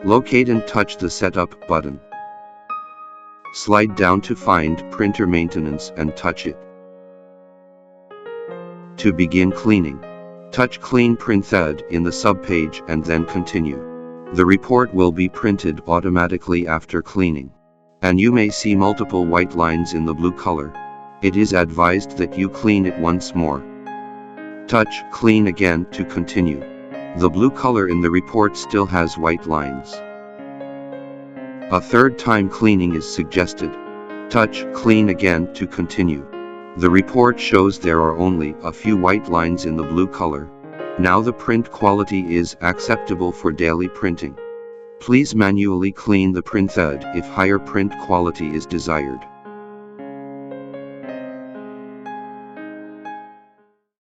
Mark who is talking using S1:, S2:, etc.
S1: Locate and touch the Setup button. Slide down to find Printer Maintenance and touch it. To begin cleaning, touch Clean Printhead in the subpage and then continue. The report will be printed automatically after cleaning, and you may see multiple white lines in the blue color. It is advised that you clean it once more. Touch Clean again to continue. The blue color in the report still has white lines. A third time cleaning is suggested. Touch Clean again to continue. The report shows there are only a few white lines in the blue color. Now the print quality is acceptable for daily printing. Please manually clean the printhead if higher print quality is desired.